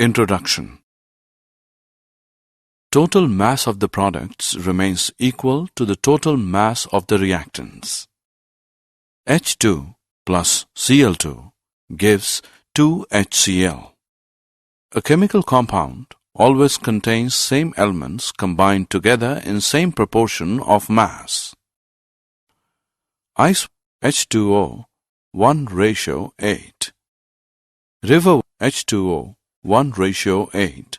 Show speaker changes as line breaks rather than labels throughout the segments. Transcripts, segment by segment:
Introduction. Total mass of the products remains equal to the total mass of the reactants. H2 plus Cl2 gives 2HCl. A chemical compound always contains same elements combined together in same proportion of mass. Ice H2O 1:8. River H2O 1:8.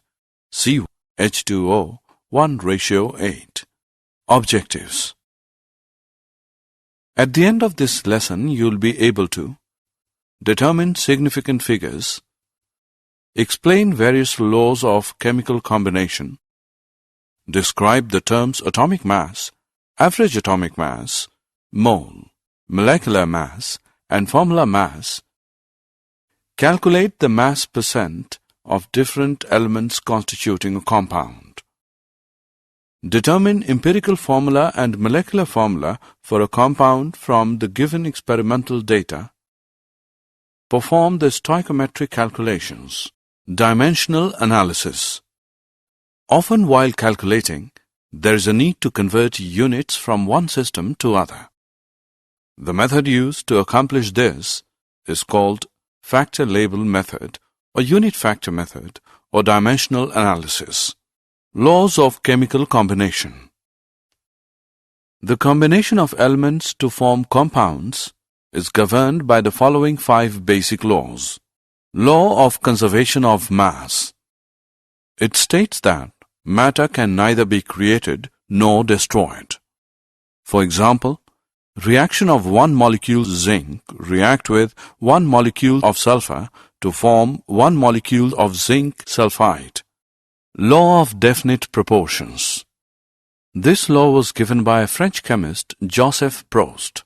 Sea H2O 1:8. Objectives. At the end of this lesson, you'll be able to determine significant figures, explain various laws of chemical combination, describe the terms atomic mass, average atomic mass, mole, molecular mass, and formula mass, calculate the mass percent of different elements constituting a compound, determine empirical formula and molecular formula for a compound from the given experimental data, perform the stoichiometric calculations. Dimensional analysis. Often while calculating, there is a need to convert units from one system to other. The method used to accomplish this is called factor label method or unit factor method or dimensional analysis. Laws of chemical combination. The combination of elements to form compounds is governed by the following 5 basic laws. Law of conservation of mass. It states that matter can neither be created nor destroyed. For example, reaction of one molecule zinc react with one molecule of sulfur to form one molecule of zinc sulfide. Law of definite proportions. This law was given by a French chemist, Joseph Proust.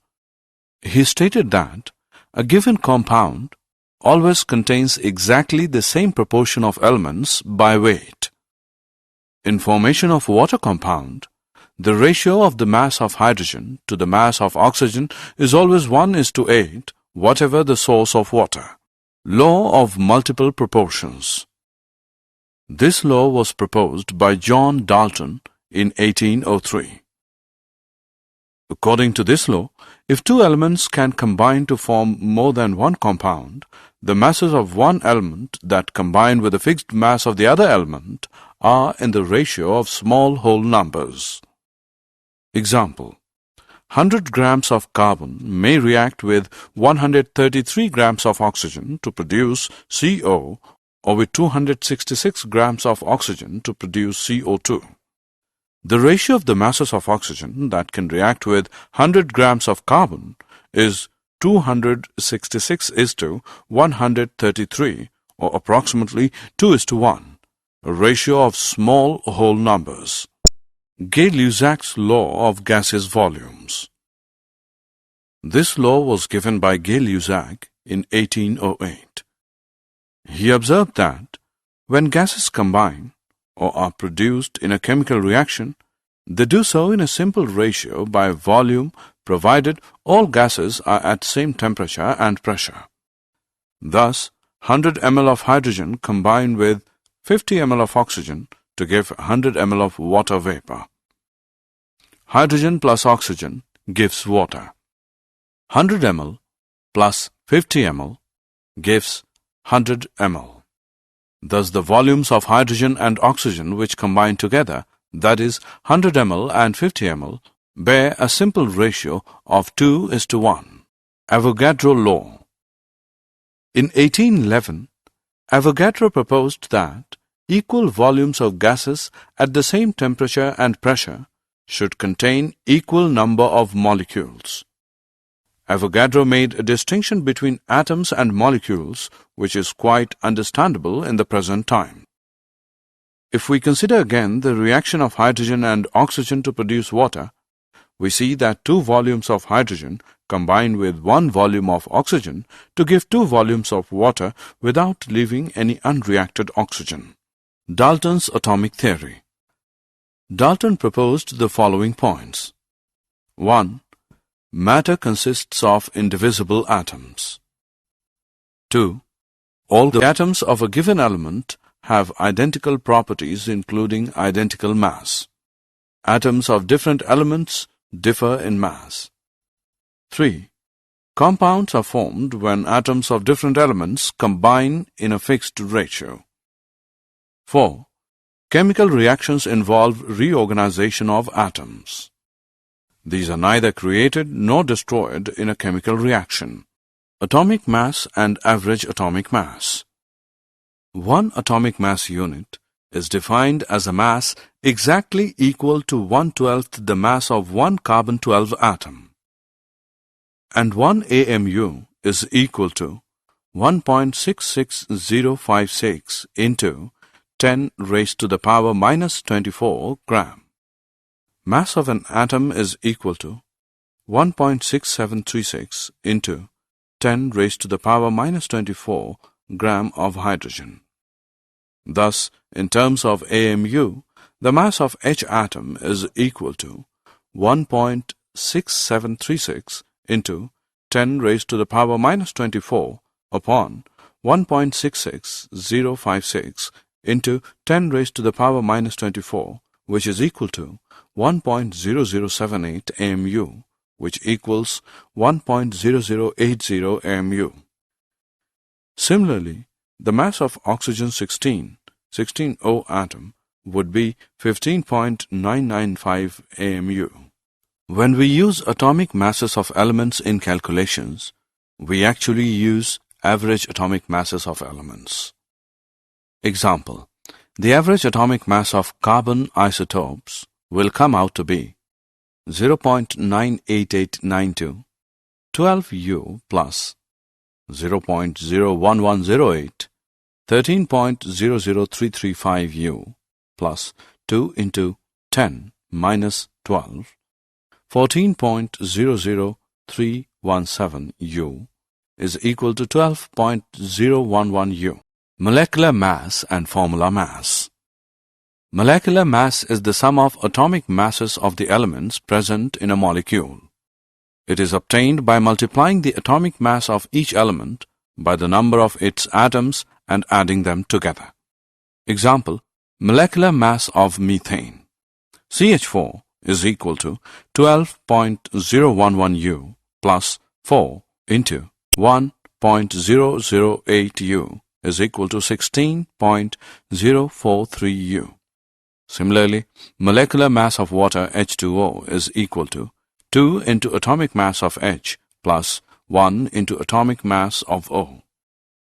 He stated that a given compound always contains exactly the same proportion of elements by weight. In formation of water compound, the ratio of the mass of hydrogen to the mass of oxygen is always 1:8, whatever the source of water. Law of multiple proportions. This law was proposed by John Dalton in 1803. According to this law, if two elements can combine to form more than one compound, the masses of one element that combine with the fixed mass of the other element are in the ratio of small whole numbers. Example: 100 grams of carbon may react with 133 grams of oxygen to produce CO, or with 266 grams of oxygen to produce CO2. The ratio of the masses of oxygen that can react with 100 grams of carbon is 266:133, or approximately 2:1, a ratio of small whole numbers. Gay-Lussac's law of gaseous volumes. This law was given by Gay-Lussac in 1808. He observed that when gases combine or are produced in a chemical reaction, they do so in a simple ratio by volume, provided all gases are at same temperature and pressure. Thus, 100 ml of hydrogen combine with 50 ml of oxygen to give 100 ml of water vapor. Hydrogen plus oxygen gives water. 100 ml plus 50 ml gives 100 ml. Thus, the volumes of hydrogen and oxygen which combine together, that is 100 ml and 50 ml, bear a simple ratio of 2:1. Avogadro law. In 1811, Avogadro proposed that equal volumes of gases at the same temperature and pressure should contain equal number of molecules. Avogadro made a distinction between atoms and molecules, which is quite understandable in the present time. If we consider again the reaction of hydrogen and oxygen to produce water, we see that 2 volumes of hydrogen combine with 1 volume of oxygen to give 2 volumes of water without leaving any unreacted oxygen. Dalton's atomic theory. Dalton proposed the following points. 1. Matter consists of indivisible atoms. 2. All the atoms of a given element have identical properties including identical mass. Atoms of different elements differ in mass. 3. Compounds are formed when atoms of different elements combine in a fixed ratio. 4. Chemical reactions involve reorganization of atoms. These are neither created nor destroyed in a chemical reaction. Atomic mass and average atomic mass. One atomic mass unit is defined as a mass exactly equal to 1/12 the mass of one carbon-12 atom. And 1 AMU is equal to 1.66056 into 10 raised to the power minus 24 gram. Mass of an atom is equal to 1.6736 into 10 raised to the power minus 24 gram of hydrogen. Thus, in terms of AMU, the mass of H atom is equal to 1.6736 into 10 raised to the power minus 24 upon 1.66056 into 10 raised to the power minus 24, which is equal to 1.0078 AMU, which equals 1.0080 AMU. Similarly, the mass of oxygen 16O atom would be 15.995 AMU. When we use atomic masses of elements in calculations, we actually use average atomic masses of elements. Example: the average atomic mass of carbon isotopes will come out to be 0.98892, 12U plus 0.01108, 13.00335U plus 2 into 10 minus 12, 14.00317U is equal to 12.011U. Molecular mass and formula mass. Molecular mass is the sum of atomic masses of the elements present in a molecule. It is obtained by multiplying the atomic mass of each element by the number of its atoms and adding them together. Example: molecular mass of methane. CH4 is equal to 12.011U plus 4 into 1.008U is equal to 16.043U. Similarly, molecular mass of water H2O is equal to 2 into atomic mass of H plus 1 into atomic mass of O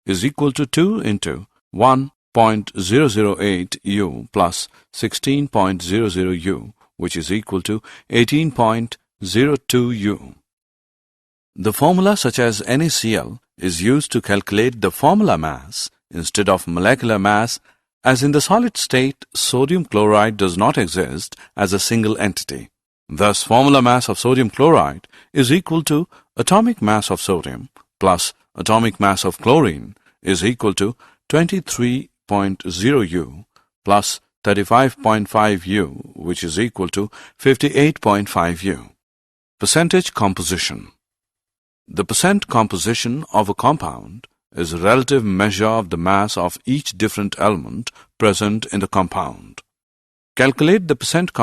is equal to 2 into 1.008U plus 16.00U, which is equal to 18.02U. The formula such as NaCl is used to calculate the formula mass instead of molecular mass, as in the solid state sodium chloride does not exist as a single entity. Thus, formula mass of sodium chloride is equal to atomic mass of sodium plus atomic mass of chlorine is equal to 23.0U plus 35.5U, which is equal to 58.5U. Percentage composition. The percent composition of a compound is a relative measure of the mass of each different element present in the compound. Calculate the percentage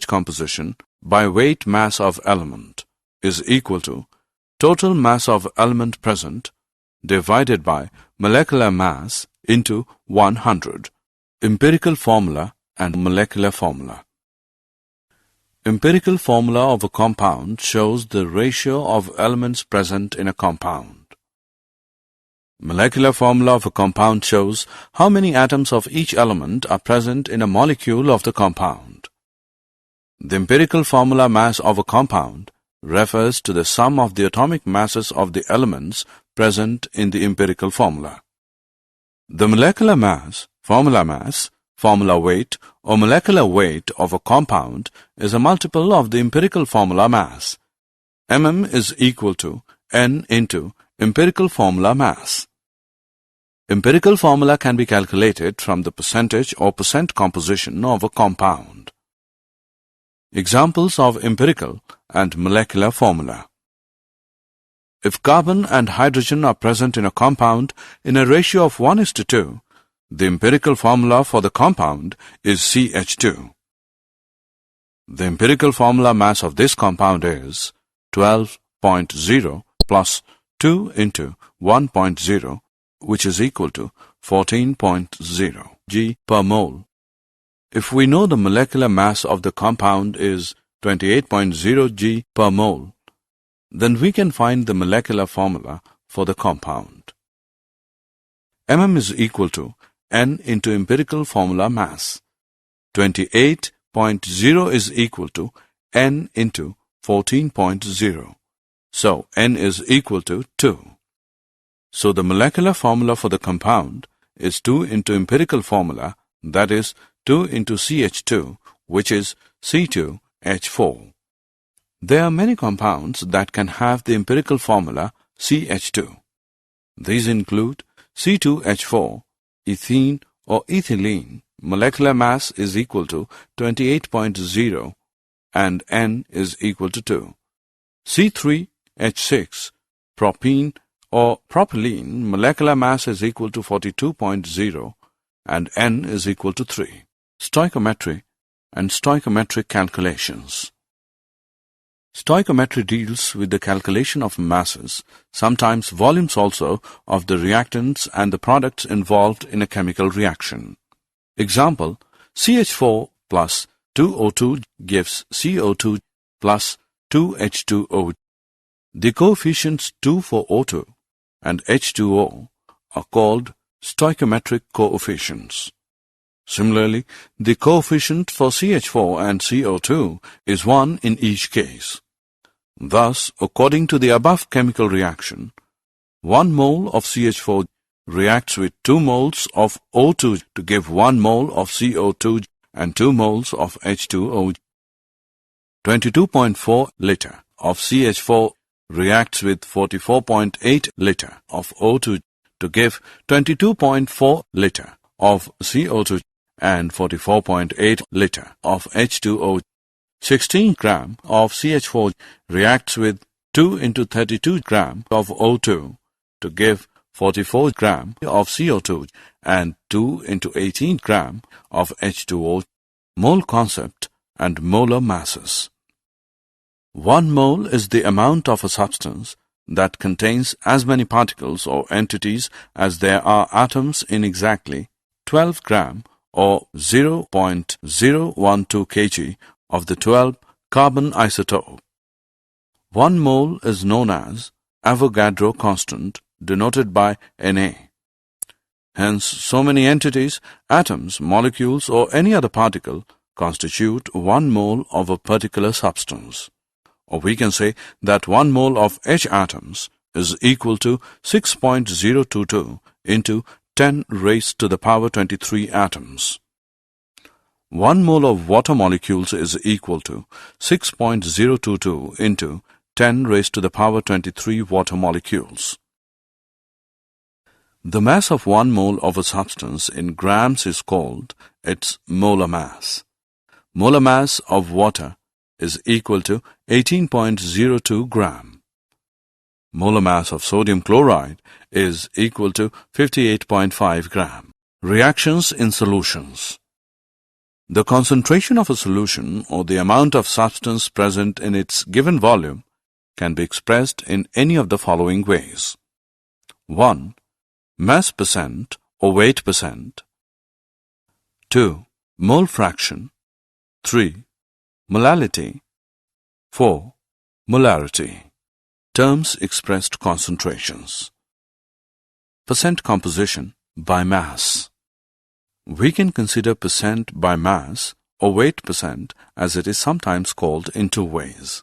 composition by weight mass of element is equal to total mass of element present divided by molecular mass into 100. Empirical formula and molecular formula. Empirical formula of a compound shows the ratio of elements present in a compound. Molecular formula of a compound shows how many atoms of each element are present in a molecule of the compound. The empirical formula mass of a compound refers to the sum of the atomic masses of the elements present in the empirical formula. The molecular mass, formula weight, or molecular weight of a compound is a multiple of the empirical formula mass. Mm is equal to N into empirical formula mass. Empirical formula can be calculated from the percentage or percent composition of a compound. Examples of empirical and molecular formula. If carbon and hydrogen are present in a compound in a ratio of 1:2, The empirical formula for the compound is CH2. The empirical formula mass of this compound is 12.0 plus 2 into 1.0, which is equal to 14.0 G per mole. If we know the molecular mass of the compound is 28.0 G per mole, then we can find the molecular formula for the compound. mm is equal to N into empirical formula mass. 28.0 is equal to N into 14.0. So N is equal to 2. So the molecular formula for the compound is 2 into empirical formula, that is 2 into CH2, which is C2H4. There are many compounds that can have the empirical formula CH2. These include C2H4, ethene or ethylene. Molecular mass is equal to 28.0 and N is equal to 2. C3H6, propene or propylene. Molecular mass is equal to 42.0 and N is equal to 3. Stoichiometry and stoichiometric calculations. Stoichiometry deals with the calculation of masses, sometimes volumes also, of the reactants and the products involved in a chemical reaction. Example, CH4 plus 2O2 gives CO2 plus 2H2O. The coefficients 2 for O2 and H2O are called stoichiometric coefficients. Similarly, the coefficient for CH4 and CO2 is 1 in each case. Thus, according to the above chemical reaction, 1 mole of CH4 reacts with 2 moles of O2 to give 1 mole of CO2 and 2 moles of H2O. 22.4 liter of CH4 reacts with 44.8 liter of O2 to give 22.4 liter of CO2 and 44.8 liter of H2O. 16 gram of CH4 reacts with 2 into 32 gram of O2 to give 44 gram of CO2 and 2 into 18 gram of H2O. Mole concept and molar masses. 1 mole is the amount of a substance that contains as many particles or entities as there are atoms in exactly 12 gram or 0.012 kg of the 12 carbon isotope. 1 mole is known as Avogadro constant, denoted by Na. Hence, so many entities, atoms, molecules, or any other particle constitute 1 mole of a particular substance. Or we can say that 1 mole of H atoms is equal to 6.022 into 10 raised to the power 23 atoms. 1 mole of water molecules is equal to 6.022 into 10 raised to the power 23 water molecules. The mass of 1 mole of a substance in grams is called its molar mass. Molar mass of water is equal to 18.02 gram. Molar mass of sodium chloride is equal to 58.5 gram. Reactions in solutions. The concentration of a solution or the amount of substance present in its given volume can be expressed in any of the following ways. 1. Mass percent or weight percent. 2. Mole fraction. 3. Molality. 4. Molarity. Terms expressed concentrations. Percent composition by mass. We can consider percent by mass or weight percent as it is sometimes called in 2 ways.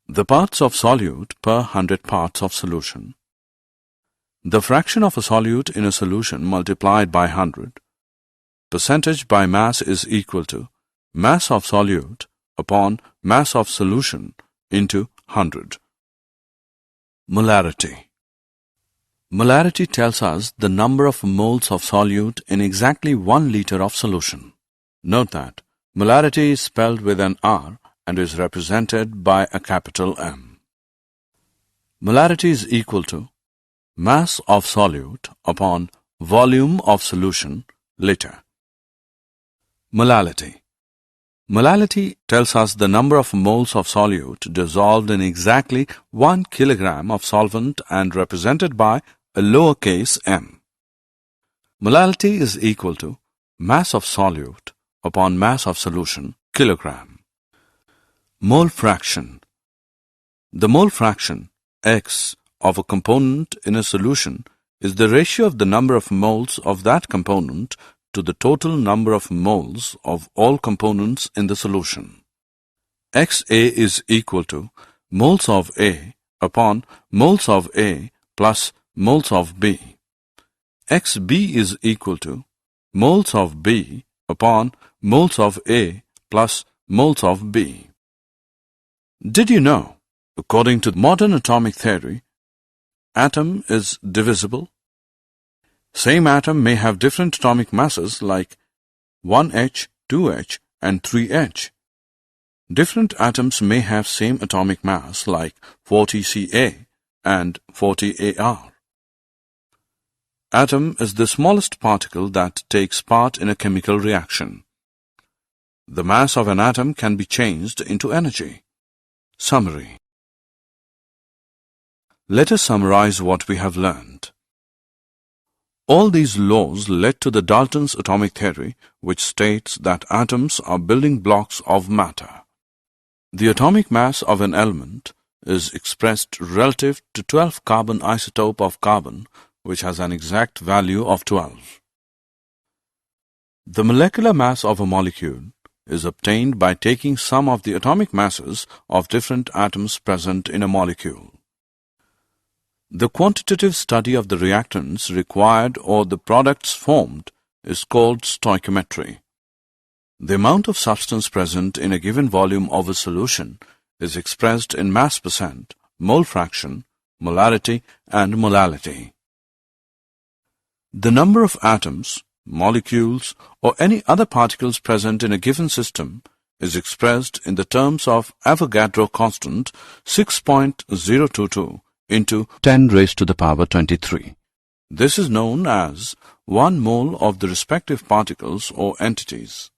The parts of solute per 100 parts of solution. The fraction of a solute in a solution multiplied by 100. Percentage by mass is equal to mass of solute upon mass of solution into 100. Molarity. Molarity tells us the number of moles of solute in exactly 1 liter of solution. Note that molarity is spelled with an R and is represented by a capital M. Molarity is equal to mass of solute upon volume of solution later. Molality. Molality tells us the number of moles of solute dissolved in exactly 1 kilogram of solvent and represented by a lowercase m. Molality is equal to mass of solute upon mass of solution, kilogram. Mole fraction. The mole fraction, X, of a component in a solution is the ratio of the number of moles of that component to the total number of moles of all components in the solution. XA is equal to moles of A upon moles of A plus moles of B. XB is equal to moles of B upon moles of A plus moles of B. Did you know, according to modern atomic theory, atom is divisible? Same atom may have different atomic masses like 1H, 2H, and 3H. Different atoms may have same atomic mass like 40Ca and 40Ar. Atom is the smallest particle that takes part in a chemical reaction. The mass of an atom can be changed into energy. Summary. Let us summarize what we have learned. All these laws led to the Dalton's atomic theory, which states that atoms are building blocks of matter. The atomic mass of an element is expressed relative to 12 carbon isotope of carbon, which has an exact value of 12. The molecular mass of a molecule is obtained by taking sum of the atomic masses of different atoms present in a molecule. The quantitative study of the reactants required or the products formed is called stoichiometry. The amount of substance present in a given volume of a solution is expressed in mass percent, mole fraction, molarity, and molality. The number of atoms, molecules, or any other particles present in a given system is expressed in the terms of Avogadro constant 6.022 into 10 raised to the power 23. This is known as 1 mole of the respective particles or entities.